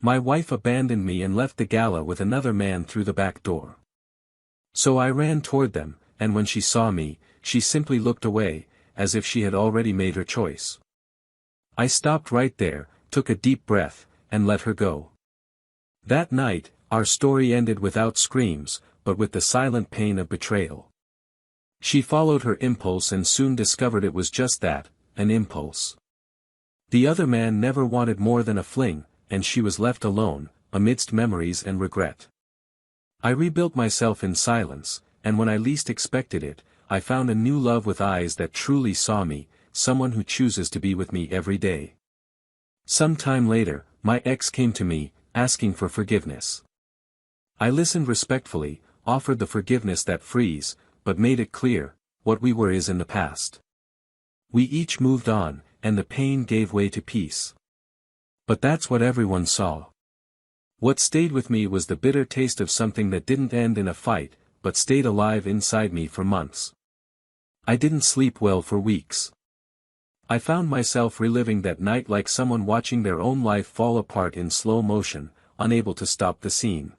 My wife abandoned me and left the gala with another man through the back door. So I ran toward them, and when she saw me, she simply looked away, as if she had already made her choice. I stopped right there, took a deep breath, and let her go. That night, our story ended without screams, but with the silent pain of betrayal. She followed her impulse and soon discovered it was just that, an impulse. The other man never wanted more than a fling, and she was left alone, amidst memories and regret. I rebuilt myself in silence, and when I least expected it, I found a new love with eyes that truly saw me, someone who chooses to be with me every day. Some time later, my ex came to me, asking for forgiveness. I listened respectfully, offered the forgiveness that frees, but made it clear, what we were is in the past. We each moved on, and the pain gave way to peace. But that's what everyone saw. What stayed with me was the bitter taste of something that didn't end in a fight, but stayed alive inside me for months. I didn't sleep well for weeks. I found myself reliving that night like someone watching their own life fall apart in slow motion, unable to stop the scene.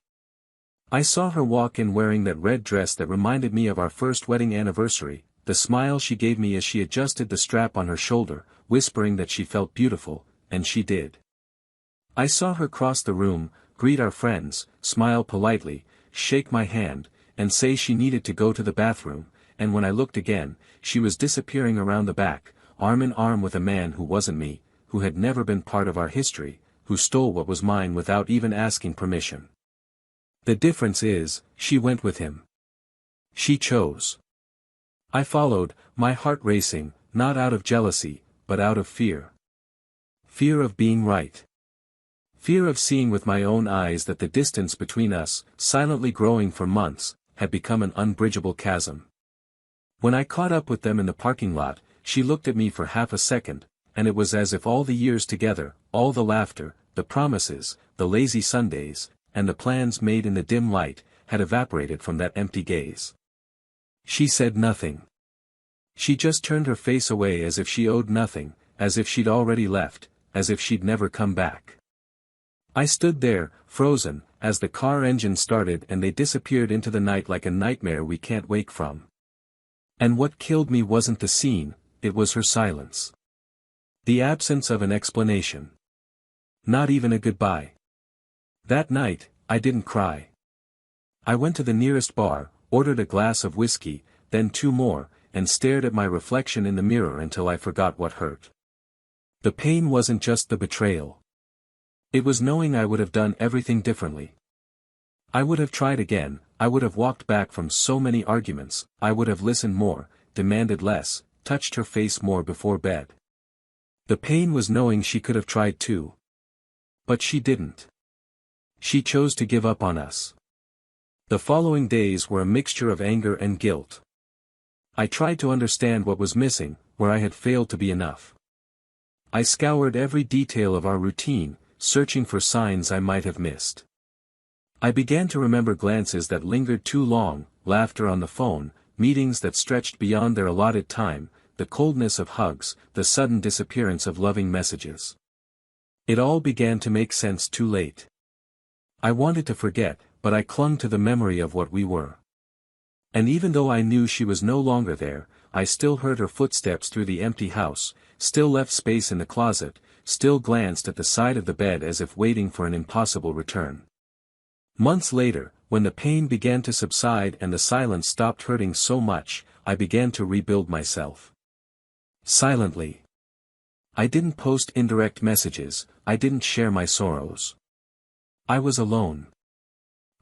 I saw her walk in wearing that red dress that reminded me of our first wedding anniversary, the smile she gave me as she adjusted the strap on her shoulder, whispering that she felt beautiful, and she did. I saw her cross the room, greet our friends, smile politely, shake my hand, and say she needed to go to the bathroom, and when I looked again, she was disappearing around the back, arm in arm with a man who wasn't me, who had never been part of our history, who stole what was mine without even asking permission. The difference is, she went with him. She chose. I followed, my heart racing, not out of jealousy, but out of fear. Fear of being right. Fear of seeing with my own eyes that the distance between us, silently growing for months, had become an unbridgeable chasm. When I caught up with them in the parking lot, she looked at me for half a second, and it was as if all the years together, all the laughter, the promises, the lazy Sundays, and the plans made in the dim light, had evaporated from that empty gaze. She said nothing. She just turned her face away as if she owed nothing, as if she'd already left, as if she'd never come back. I stood there, frozen, as the car engine started and they disappeared into the night like a nightmare we can't wake from. And what killed me wasn't the scene, it was her silence. The absence of an explanation. Not even a goodbye. That night, I didn't cry. I went to the nearest bar, ordered a glass of whiskey, then 2 more, and stared at my reflection in the mirror until I forgot what hurt. The pain wasn't just the betrayal. It was knowing I would have done everything differently. I would have tried again, I would have walked back from so many arguments, I would have listened more, demanded less, touched her face more before bed. The pain was knowing she could have tried too. But she didn't. She chose to give up on us. The following days were a mixture of anger and guilt. I tried to understand what was missing, where I had failed to be enough. I scoured every detail of our routine, searching for signs I might have missed. I began to remember glances that lingered too long, laughter on the phone, meetings that stretched beyond their allotted time, the coldness of hugs, the sudden disappearance of loving messages. It all began to make sense too late. I wanted to forget, but I clung to the memory of what we were. And even though I knew she was no longer there, I still heard her footsteps through the empty house, still left space in the closet, still glanced at the side of the bed as if waiting for an impossible return. Months later, when the pain began to subside and the silence stopped hurting so much, I began to rebuild myself. Silently. I didn't post indirect messages, I didn't share my sorrows. I was alone.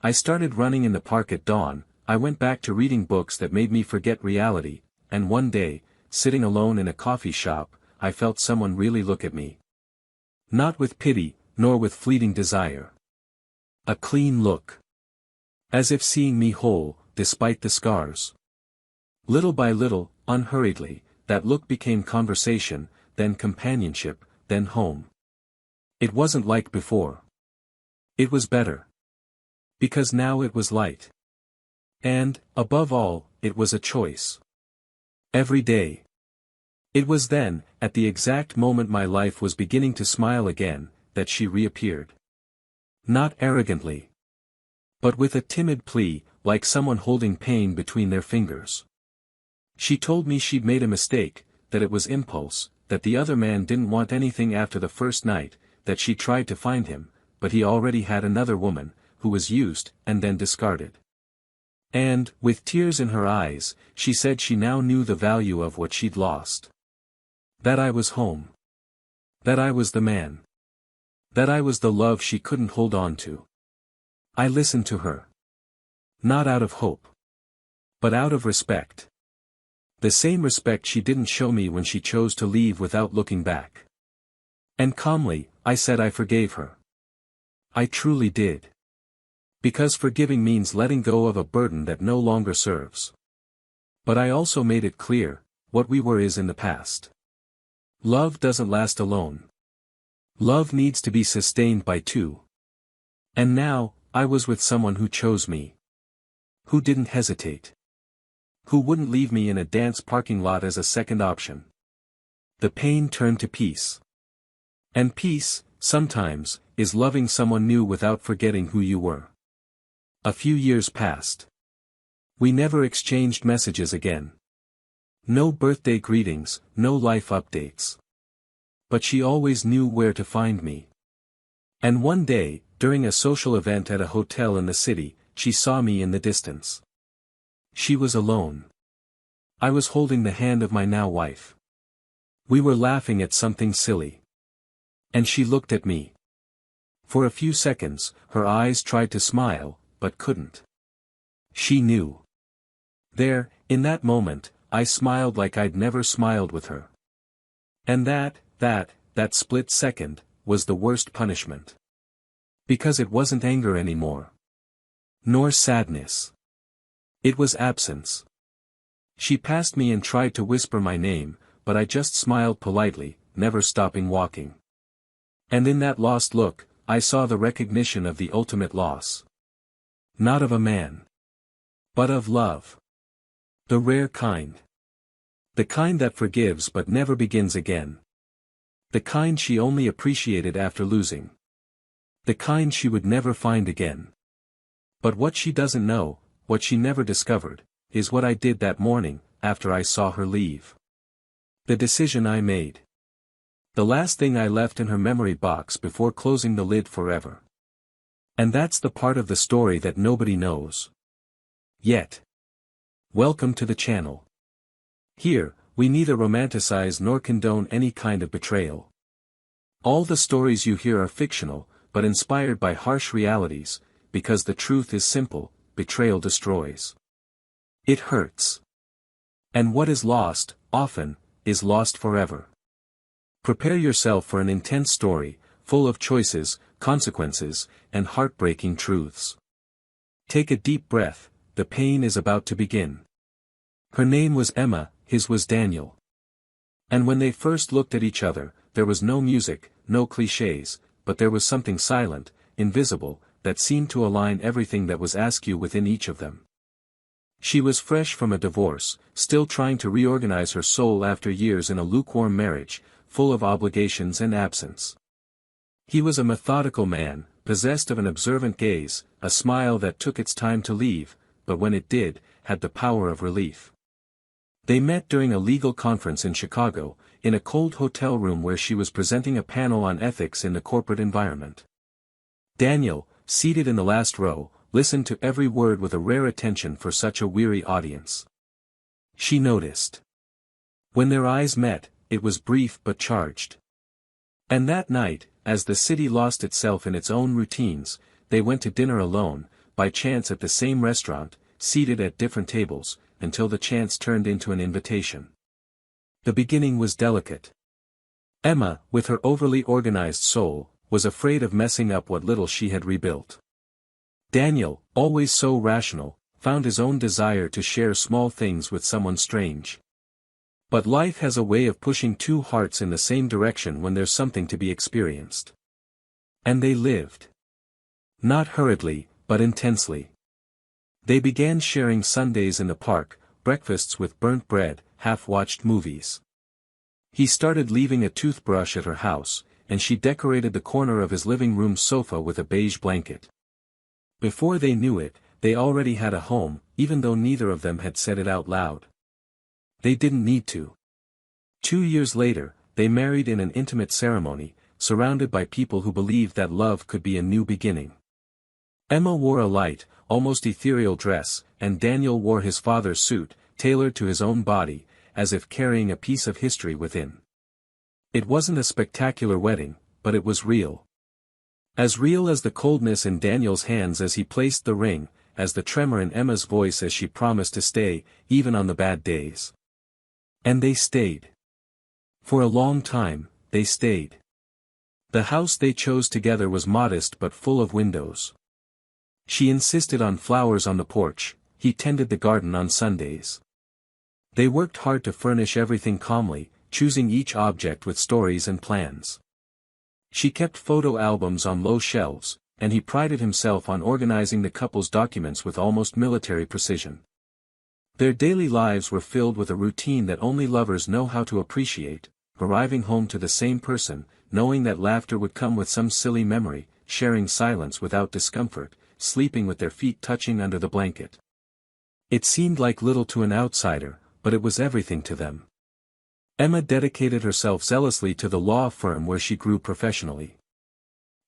I started running in the park at dawn, I went back to reading books that made me forget reality, and one day, sitting alone in a coffee shop, I felt someone really look at me. Not with pity, nor with fleeting desire. A clean look. As if seeing me whole, despite the scars. Little by little, unhurriedly, that look became conversation, then companionship, then home. It wasn't like before. It was better. Because now it was light. And, above all, it was a choice. Every day. It was then, at the exact moment my life was beginning to smile again, that she reappeared. Not arrogantly. But with a timid plea, like someone holding pain between their fingers. She told me she'd made a mistake, that it was impulse, that the other man didn't want anything after the first night, that she tried to find him, but he already had another woman, who was used, and then discarded. And, with tears in her eyes, she said she now knew the value of what she'd lost. That I was home. That I was the man. That I was the love she couldn't hold on to. I listened to her. Not out of hope. But out of respect. The same respect she didn't show me when she chose to leave without looking back. And calmly, I said I forgave her. I truly did. Because forgiving means letting go of a burden that no longer serves. But I also made it clear, what we were is in the past. Love doesn't last alone. Love needs to be sustained by two. And now, I was with someone who chose me. Who didn't hesitate. Who wouldn't leave me in a dance parking lot as a second option. The pain turned to peace. And peace, sometimes, is loving someone new without forgetting who you were. A few years passed. We never exchanged messages again. No birthday greetings, no life updates. But she always knew where to find me. And one day, during a social event at a hotel in the city, she saw me in the distance. She was alone. I was holding the hand of my now wife. We were laughing at something silly. And she looked at me. For a few seconds, her eyes tried to smile, but couldn't. She knew. There, in that moment, I smiled like I'd never smiled with her. And that split second, was the worst punishment. Because it wasn't anger anymore. Nor sadness. It was absence. She passed me and tried to whisper my name, but I just smiled politely, never stopping walking. And in that lost look, I saw the recognition of the ultimate loss. Not of a man. But of love. The rare kind. The kind that forgives but never begins again. The kind she only appreciated after losing. The kind she would never find again. But what she doesn't know, what she never discovered, is what I did that morning, after I saw her leave. The decision I made. The last thing I left in her memory box before closing the lid forever. And that's the part of the story that nobody knows. Yet. Welcome to the channel. Here, we neither romanticize nor condone any kind of betrayal. All the stories you hear are fictional, but inspired by harsh realities, because the truth is simple. Betrayal destroys. It hurts. And what is lost, often, is lost forever. Prepare yourself for an intense story, full of choices, consequences, and heartbreaking truths. Take a deep breath, the pain is about to begin. Her name was Emma, his was Daniel. And when they first looked at each other, there was no music, no clichés, but there was something silent, invisible, that seemed to align everything that was askew within each of them. She was fresh from a divorce, still trying to reorganize her soul after years in a lukewarm marriage, full of obligations and absence. He was a methodical man, possessed of an observant gaze, a smile that took its time to leave, but when it did, had the power of relief. They met during a legal conference in Chicago, in a cold hotel room where she was presenting a panel on ethics in the corporate environment. Daniel, seated in the last row, listened to every word with a rare attention for such a weary audience. She noticed. When their eyes met, it was brief but charged. And that night, as the city lost itself in its own routines, they went to dinner alone, by chance at the same restaurant, seated at different tables, until the chance turned into an invitation. The beginning was delicate. Emma, with her overly organized soul, was afraid of messing up what little she had rebuilt. Daniel, always so rational, found his own desire to share small things with someone strange. But life has a way of pushing two hearts in the same direction when there's something to be experienced. And they lived. Not hurriedly, but intensely. They began sharing Sundays in the park, breakfasts with burnt bread, half-watched movies. He started leaving a toothbrush at her house, and she decorated the corner of his living room sofa with a beige blanket. Before they knew it, they already had a home, even though neither of them had said it out loud. They didn't need to. 2 years later, they married in an intimate ceremony, surrounded by people who believed that love could be a new beginning. Emma wore a light, almost ethereal dress, and Daniel wore his father's suit, tailored to his own body, as if carrying a piece of history within. It wasn't a spectacular wedding, but it was real. As real as the coldness in Daniel's hands as he placed the ring, as the tremor in Emma's voice as she promised to stay, even on the bad days. And they stayed. For a long time, they stayed. The house they chose together was modest but full of windows. She insisted on flowers on the porch, he tended the garden on Sundays. They worked hard to furnish everything calmly, choosing each object with stories and plans. She kept photo albums on low shelves, and he prided himself on organizing the couple's documents with almost military precision. Their daily lives were filled with a routine that only lovers know how to appreciate, arriving home to the same person, knowing that laughter would come with some silly memory, sharing silence without discomfort, sleeping with their feet touching under the blanket. It seemed like little to an outsider, but it was everything to them. Emma dedicated herself zealously to the law firm where she grew professionally.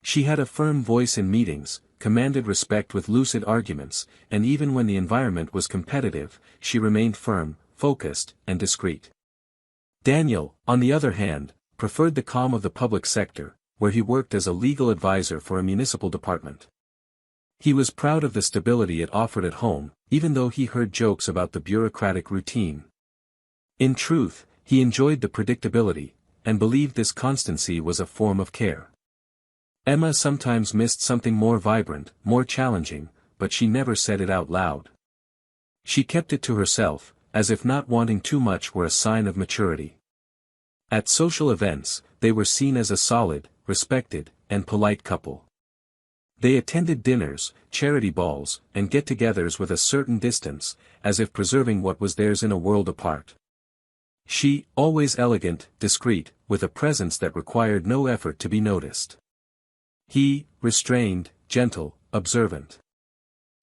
She had a firm voice in meetings, commanded respect with lucid arguments, and even when the environment was competitive, she remained firm, focused, and discreet. Daniel, on the other hand, preferred the calm of the public sector, where he worked as a legal advisor for a municipal department. He was proud of the stability it offered at home, even though he heard jokes about the bureaucratic routine. In truth, he enjoyed the predictability, and believed this constancy was a form of care. Emma sometimes missed something more vibrant, more challenging, but she never said it out loud. She kept it to herself, as if not wanting too much were a sign of maturity. At social events, they were seen as a solid, respected, and polite couple. They attended dinners, charity balls, and get-togethers with a certain distance, as if preserving what was theirs in a world apart. She, always elegant, discreet, with a presence that required no effort to be noticed. He, restrained, gentle, observant.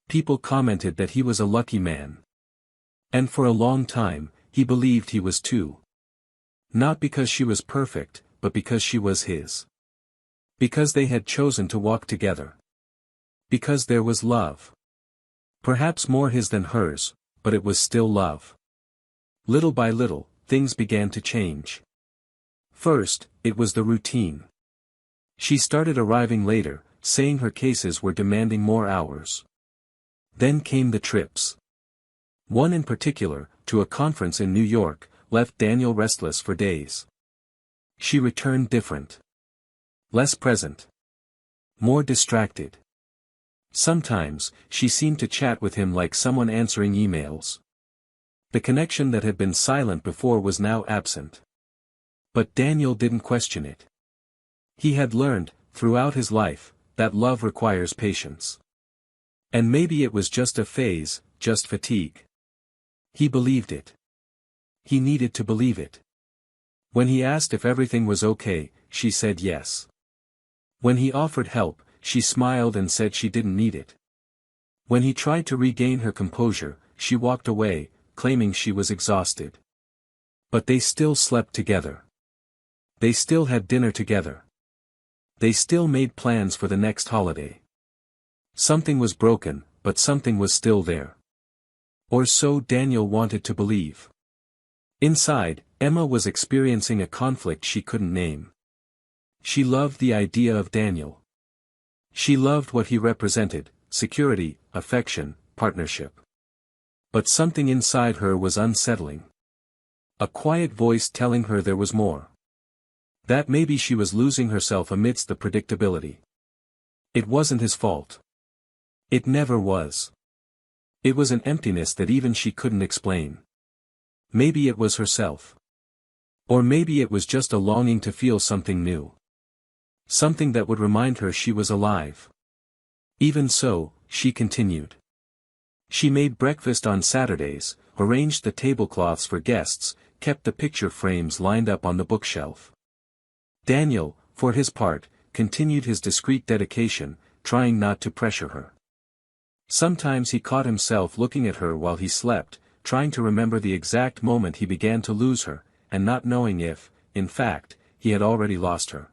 People commented that he was a lucky man. And for a long time, he believed he was too. Not because she was perfect, but because she was his. Because they had chosen to walk together. Because there was love. Perhaps more his than hers, but it was still love. Little by little, things began to change. First, it was the routine. She started arriving later, saying her cases were demanding more hours. Then came the trips. One in particular, to a conference in New York, left Daniel restless for days. She returned different. Less present. More distracted. Sometimes, she seemed to chat with him like someone answering emails. The connection that had been silent before was now absent. But Daniel didn't question it. He had learned, throughout his life, that love requires patience. And maybe it was just a phase, just fatigue. He believed it. He needed to believe it. When he asked if everything was okay, she said yes. When he offered help, she smiled and said she didn't need it. When he tried to regain her composure, she walked away, claiming she was exhausted. But they still slept together. They still had dinner together. They still made plans for the next holiday. Something was broken, but something was still there. Or so Daniel wanted to believe. Inside, Emma was experiencing a conflict she couldn't name. She loved the idea of Daniel. She loved what he represented, security, affection, partnership. But something inside her was unsettling. A quiet voice telling her there was more. That maybe she was losing herself amidst the predictability. It wasn't his fault. It never was. It was an emptiness that even she couldn't explain. Maybe it was herself. Or maybe it was just a longing to feel something new. Something that would remind her she was alive. Even so, she continued. She made breakfast on Saturdays, arranged the tablecloths for guests, kept the picture frames lined up on the bookshelf. Daniel, for his part, continued his discreet dedication, trying not to pressure her. Sometimes he caught himself looking at her while he slept, trying to remember the exact moment he began to lose her, and not knowing if, in fact, he had already lost her.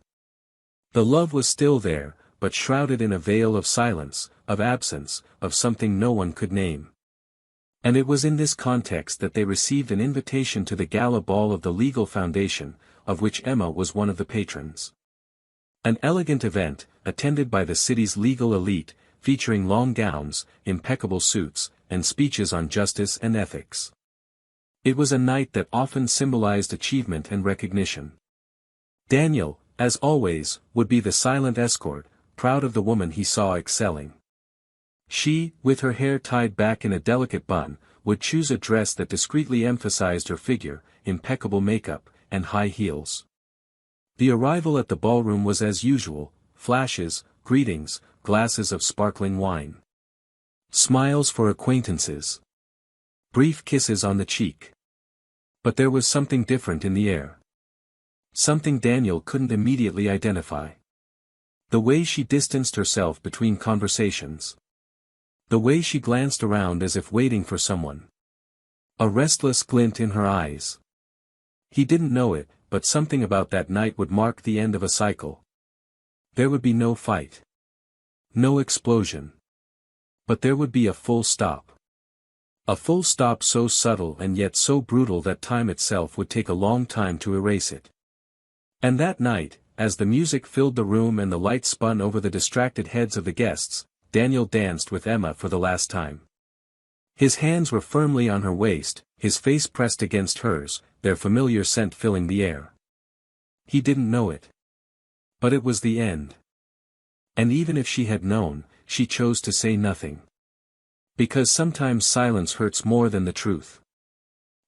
The love was still there, but shrouded in a veil of silence, of absence, of something no one could name. And it was in this context that they received an invitation to the gala ball of the Legal Foundation, of which Emma was one of the patrons. An elegant event, attended by the city's legal elite, featuring long gowns, impeccable suits, and speeches on justice and ethics. It was a night that often symbolized achievement and recognition. Daniel, as always, would be the silent escort, proud of the woman he saw excelling. She, with her hair tied back in a delicate bun, would choose a dress that discreetly emphasized her figure, impeccable makeup, and high heels. The arrival at the ballroom was as usual: flashes, greetings, glasses of sparkling wine. Smiles for acquaintances. Brief kisses on the cheek. But there was something different in the air. Something Daniel couldn't immediately identify. The way she distanced herself between conversations. The way she glanced around as if waiting for someone. A restless glint in her eyes. He didn't know it, but something about that night would mark the end of a cycle. There would be no fight. No explosion. But there would be a full stop. A full stop so subtle and yet so brutal that time itself would take a long time to erase it. And that night, as the music filled the room and the lights spun over the distracted heads of the guests, Daniel danced with Emma for the last time. His hands were firmly on her waist, his face pressed against hers, their familiar scent filling the air. He didn't know it. But it was the end. And even if she had known, she chose to say nothing. Because sometimes silence hurts more than the truth.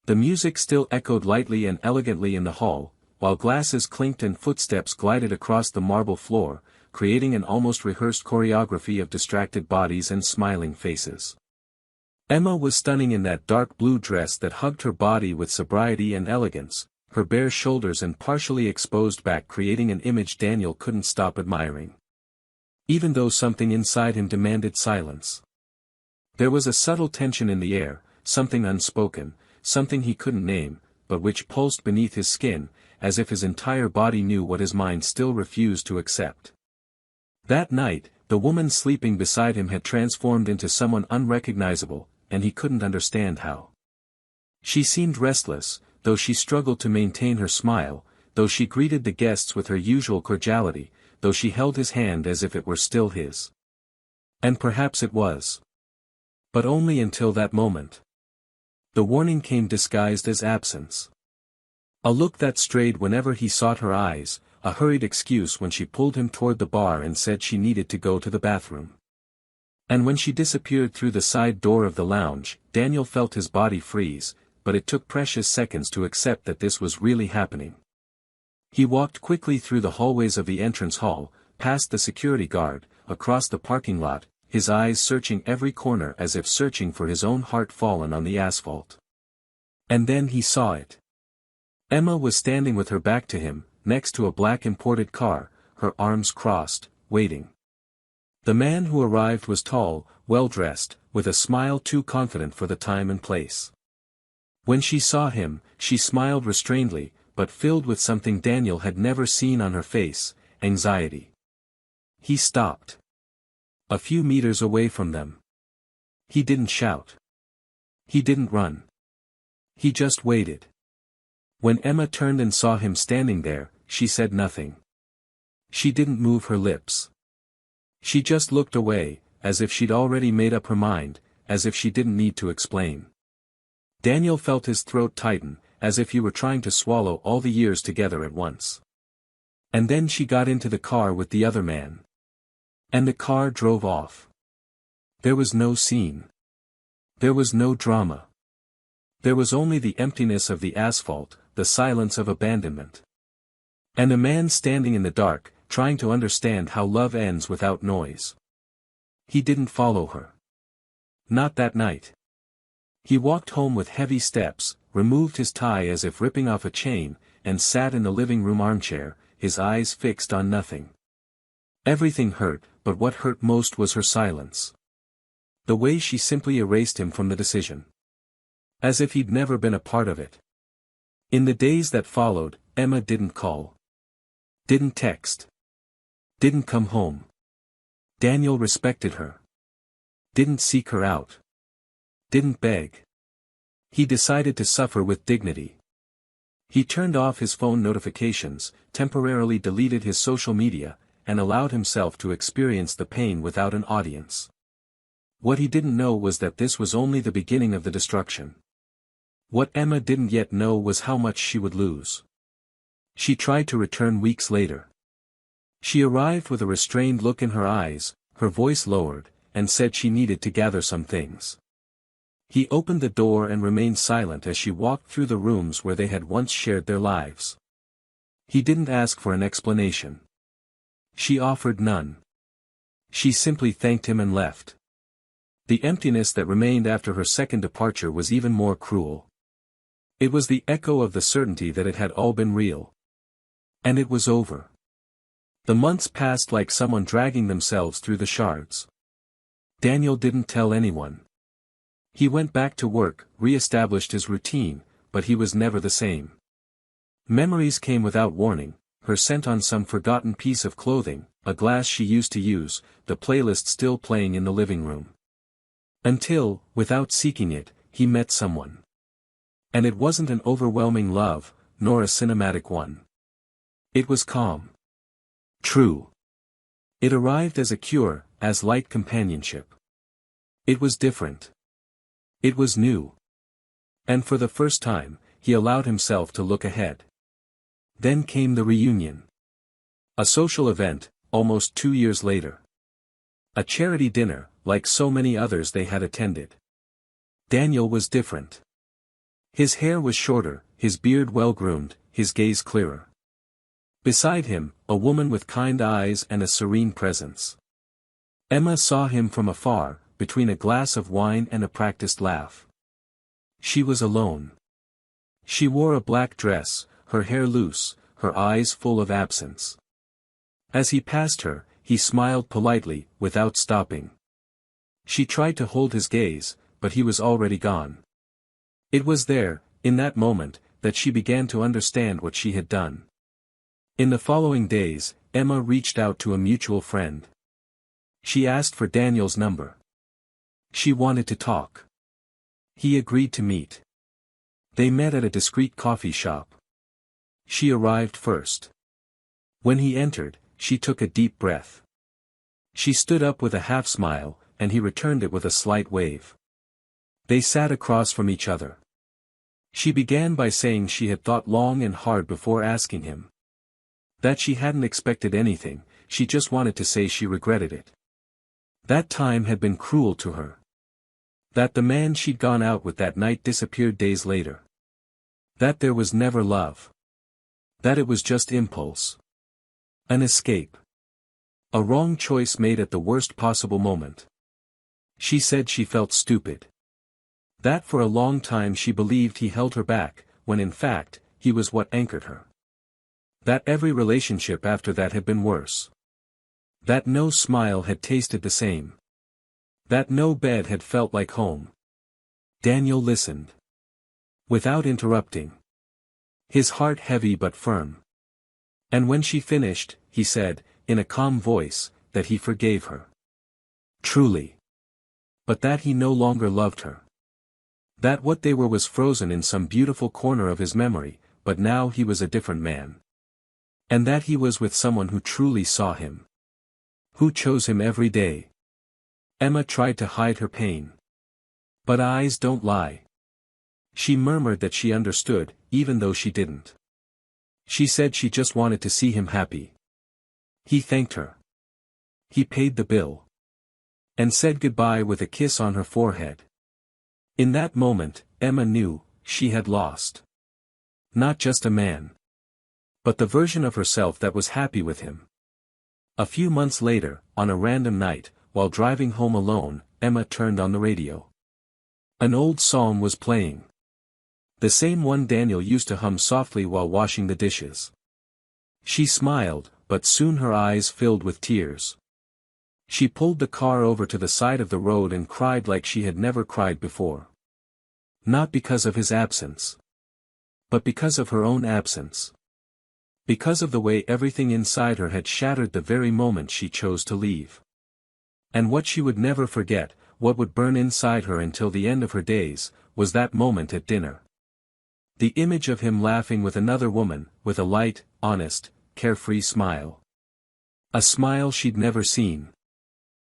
The music still echoed lightly and elegantly in the hall, while glasses clinked and footsteps glided across the marble floor, creating an almost rehearsed choreography of distracted bodies and smiling faces. Emma was stunning in that dark blue dress that hugged her body with sobriety and elegance, her bare shoulders and partially exposed back creating an image Daniel couldn't stop admiring. Even though something inside him demanded silence. There was a subtle tension in the air, something unspoken, something he couldn't name, but which pulsed beneath his skin, as if his entire body knew what his mind still refused to accept. That night, the woman sleeping beside him had transformed into someone unrecognizable, and he couldn't understand how. She seemed restless, though she struggled to maintain her smile, though she greeted the guests with her usual cordiality, though she held his hand as if it were still his. And perhaps it was. But only until that moment. The warning came disguised as absence. A look that strayed whenever he sought her eyes, a hurried excuse when she pulled him toward the bar and said she needed to go to the bathroom. And when she disappeared through the side door of the lounge, Daniel felt his body freeze, but it took precious seconds to accept that this was really happening. He walked quickly through the hallways of the entrance hall, past the security guard, across the parking lot, his eyes searching every corner as if searching for his own heart fallen on the asphalt. And then he saw it. Emma was standing with her back to him, next to a black imported car, her arms crossed, waiting. The man who arrived was tall, well-dressed, with a smile too confident for the time and place. When she saw him, she smiled restrainedly, but filled with something Daniel had never seen on her face, anxiety. He stopped. A few meters away from them. He didn't shout. He didn't run. He just waited. When Emma turned and saw him standing there, she said nothing. She didn't move her lips. She just looked away, as if she'd already made up her mind, as if she didn't need to explain. Daniel felt his throat tighten, as if he were trying to swallow all the years together at once. And then she got into the car with the other man. And the car drove off. There was no scene. There was no drama. There was only the emptiness of the asphalt, the silence of abandonment. And a man standing in the dark, trying to understand how love ends without noise. He didn't follow her. Not that night. He walked home with heavy steps, removed his tie as if ripping off a chain, and sat in the living room armchair, his eyes fixed on nothing. Everything hurt, but what hurt most was her silence. The way she simply erased him from the decision. As if he'd never been a part of it. In the days that followed, Emma didn't call. Didn't text. Didn't come home. Daniel respected her. Didn't seek her out. Didn't beg. He decided to suffer with dignity. He turned off his phone notifications, temporarily deleted his social media, and allowed himself to experience the pain without an audience. What he didn't know was that this was only the beginning of the destruction. What Emma didn't yet know was how much she would lose. She tried to return weeks later. She arrived with a restrained look in her eyes, her voice lowered, and said she needed to gather some things. He opened the door and remained silent as she walked through the rooms where they had once shared their lives. He didn't ask for an explanation. She offered none. She simply thanked him and left. The emptiness that remained after her second departure was even more cruel. It was the echo of the certainty that it had all been real. And it was over. The months passed like someone dragging themselves through the shards. Daniel didn't tell anyone. He went back to work, re-established his routine, but he was never the same. Memories came without warning, her scent on some forgotten piece of clothing, a glass she used to use, the playlist still playing in the living room. Until, without seeking it, he met someone. And it wasn't an overwhelming love, nor a cinematic one. It was calm. True. It arrived as a cure, as light companionship. It was different. It was new. And for the first time, he allowed himself to look ahead. Then came the reunion. A social event, almost 2 years later. A charity dinner, like so many others they had attended. Daniel was different. His hair was shorter, his beard well-groomed, his gaze clearer. Beside him, a woman with kind eyes and a serene presence. Emma saw him from afar, between a glass of wine and a practiced laugh. She was alone. She wore a black dress, her hair loose, her eyes full of absence. As he passed her, he smiled politely, without stopping. She tried to hold his gaze, but he was already gone. It was there, in that moment, that she began to understand what she had done. In the following days, Emma reached out to a mutual friend. She asked for Daniel's number. She wanted to talk. He agreed to meet. They met at a discreet coffee shop. She arrived first. When he entered, she took a deep breath. She stood up with a half smile, and he returned it with a slight wave. They sat across from each other. She began by saying she had thought long and hard before asking him. That she hadn't expected anything, she just wanted to say she regretted it. That time had been cruel to her. That the man she'd gone out with that night disappeared days later. That there was never love. That it was just impulse. An escape. A wrong choice made at the worst possible moment. She said she felt stupid. That for a long time she believed he held her back, when in fact, he was what anchored her. That every relationship after that had been worse. That no smile had tasted the same. That no bed had felt like home. Daniel listened. Without interrupting. His heart heavy but firm. And when she finished, he said, in a calm voice, that he forgave her. Truly. But that he no longer loved her. That what they were was frozen in some beautiful corner of his memory, but now he was a different man. And that he was with someone who truly saw him. Who chose him every day. Emma tried to hide her pain. But eyes don't lie. She murmured that she understood, even though she didn't. She said she just wanted to see him happy. He thanked her. He paid the bill. And said goodbye with a kiss on her forehead. In that moment, Emma knew, she had lost. Not just a man. But the version of herself that was happy with him. A few months later, on a random night, while driving home alone, Emma turned on the radio. An old song was playing. The same one Daniel used to hum softly while washing the dishes. She smiled, but soon her eyes filled with tears. She pulled the car over to the side of the road and cried like she had never cried before. Not because of his absence, but because of her own absence. Because of the way everything inside her had shattered the very moment she chose to leave. And what she would never forget, what would burn inside her until the end of her days, was that moment at dinner. The image of him laughing with another woman, with a light, honest, carefree smile. A smile she'd never seen.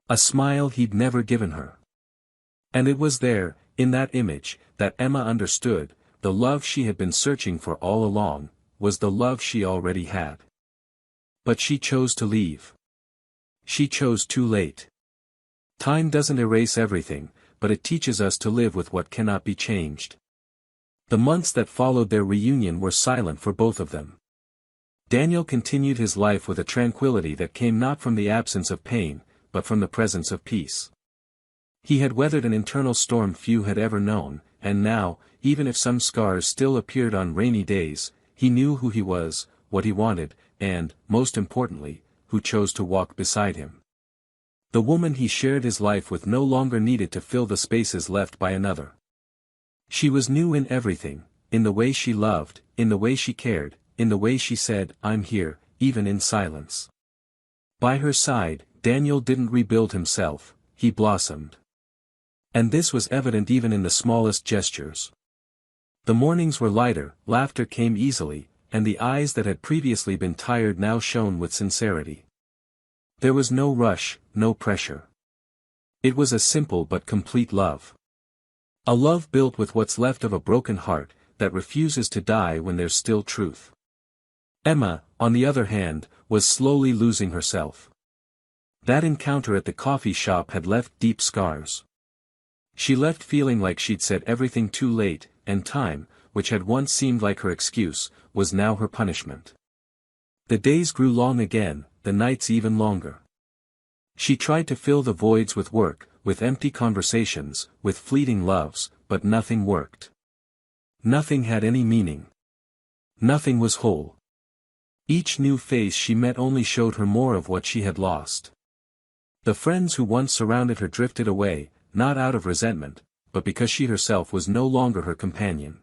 A smile he'd never given her. And it was there, in that image, that Emma understood, the love she had been searching for all along, was the love she already had. But she chose to leave. She chose too late. Time doesn't erase everything, but it teaches us to live with what cannot be changed. The months that followed their reunion were silent for both of them. Daniel continued his life with a tranquility that came not from the absence of pain, but from the presence of peace. He had weathered an internal storm few had ever known, and now, even if some scars still appeared on rainy days, he knew who he was, what he wanted, and, most importantly, who chose to walk beside him. The woman he shared his life with no longer needed to fill the spaces left by another. She was new in everything, in the way she loved, in the way she cared, in the way she said, "I'm here," even in silence. By her side, Daniel didn't rebuild himself, he blossomed. And this was evident even in the smallest gestures. The mornings were lighter, laughter came easily, and the eyes that had previously been tired now shone with sincerity. There was no rush, no pressure. It was a simple but complete love. A love built with what's left of a broken heart, that refuses to die when there's still truth. Emma, on the other hand, was slowly losing herself. That encounter at the coffee shop had left deep scars. She left feeling like she'd said everything too late, and time, which had once seemed like her excuse, was now her punishment. The days grew long again, the nights even longer. She tried to fill the voids with work, with empty conversations, with fleeting loves, but nothing worked. Nothing had any meaning. Nothing was whole. Each new face she met only showed her more of what she had lost. The friends who once surrounded her drifted away, not out of resentment, but because she herself was no longer her companion.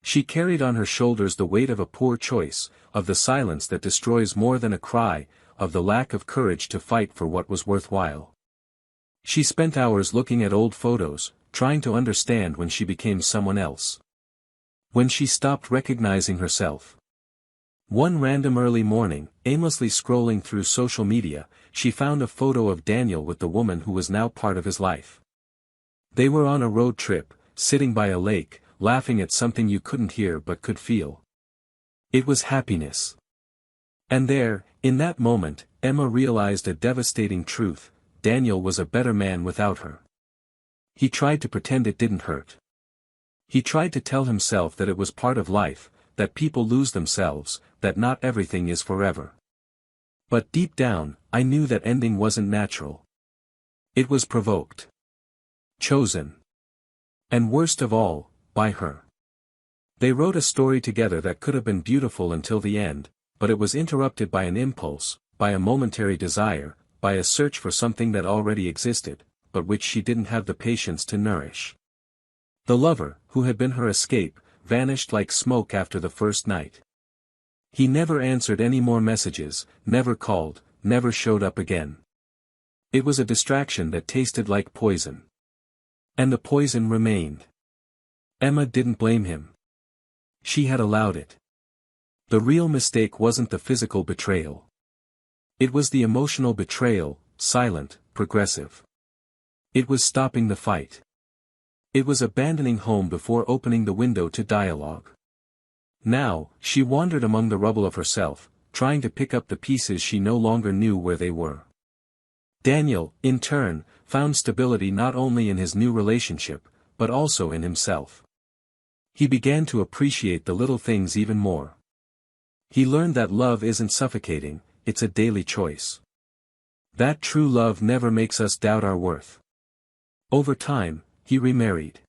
She carried on her shoulders the weight of a poor choice, of the silence that destroys more than a cry, of the lack of courage to fight for what was worthwhile. She spent hours looking at old photos, trying to understand when she became someone else. When she stopped recognizing herself. One random early morning, aimlessly scrolling through social media, she found a photo of Daniel with the woman who was now part of his life. They were on a road trip, sitting by a lake, laughing at something you couldn't hear but could feel. It was happiness. And there, in that moment, Emma realized a devastating truth: Daniel was a better man without her. He tried to pretend it didn't hurt. He tried to tell himself that it was part of life, that people lose themselves, that not everything is forever. But deep down, I knew that ending wasn't natural. It was provoked. Chosen. And worst of all, by her. They wrote a story together that could have been beautiful until the end, but it was interrupted by an impulse, by a momentary desire, by a search for something that already existed, but which she didn't have the patience to nourish. The lover, who had been her escape, vanished like smoke after the first night. He never answered any more messages, never called, never showed up again. It was a distraction that tasted like poison. And the poison remained. Emma didn't blame him. She had allowed it. The real mistake wasn't the physical betrayal. It was the emotional betrayal, silent, progressive. It was stopping the fight. It was abandoning home before opening the window to dialogue. Now, she wandered among the rubble of herself, trying to pick up the pieces she no longer knew where they were. Daniel, in turn, found stability not only in his new relationship, but also in himself. He began to appreciate the little things even more. He learned that love isn't suffocating, it's a daily choice. That true love never makes us doubt our worth. Over time, he remarried.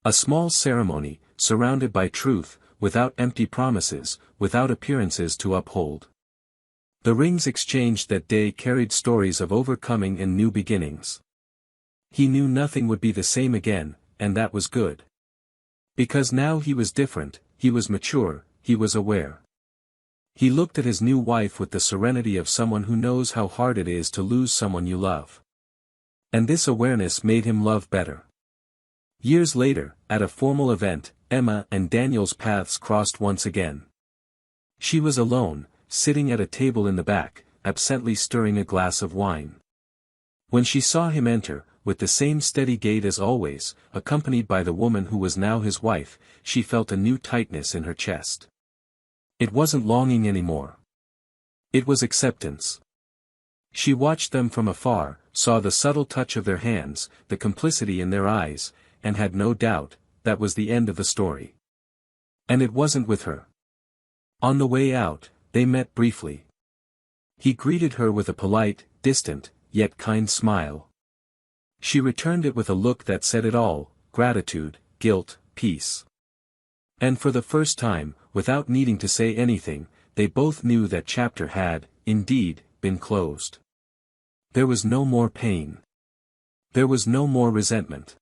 A small ceremony, surrounded by truth, without empty promises, without appearances to uphold. The rings exchanged that day carried stories of overcoming and new beginnings. He knew nothing would be the same again, and that was good. Because now he was different, he was mature, he was aware. He looked at his new wife with the serenity of someone who knows how hard it is to lose someone you love. And this awareness made him love better. Years later, at a formal event, Emma and Daniel's paths crossed once again. She was alone, sitting at a table in the back, absently stirring a glass of wine. When she saw him enter, with the same steady gait as always, accompanied by the woman who was now his wife, she felt a new tightness in her chest. It wasn't longing anymore. It was acceptance. She watched them from afar, saw the subtle touch of their hands, the complicity in their eyes, and had no doubt, that was the end of the story. And it wasn't with her. On the way out, they met briefly. He greeted her with a polite, distant, yet kind smile. She returned it with a look that said it all: gratitude, guilt, peace. And for the first time, without needing to say anything, they both knew that chapter had, indeed, been closed. There was no more pain. There was no more resentment.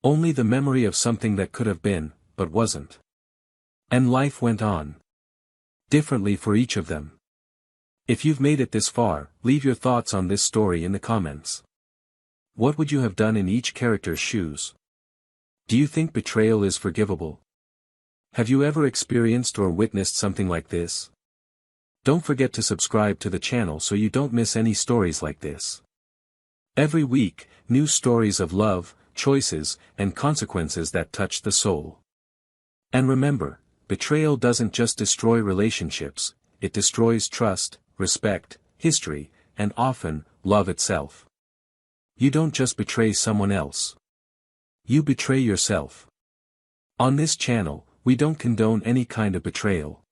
Only the memory of something that could have been, but wasn't. And life went on. Differently for each of them. If you've made it this far, leave your thoughts on this story in the comments. What would you have done in each character's shoes? Do you think betrayal is forgivable? Have you ever experienced or witnessed something like this? Don't forget to subscribe to the channel so you don't miss any stories like this. Every week, new stories of love, choices, and consequences that touch the soul. And remember, betrayal doesn't just destroy relationships, it destroys trust, respect, history, and often, love itself. You don't just betray someone else. You betray yourself. On this channel, we don't condone any kind of betrayal.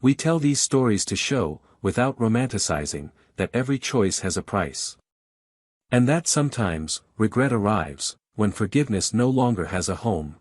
We tell these stories to show, without romanticizing, that every choice has a price. And that sometimes, regret arrives, when forgiveness no longer has a home.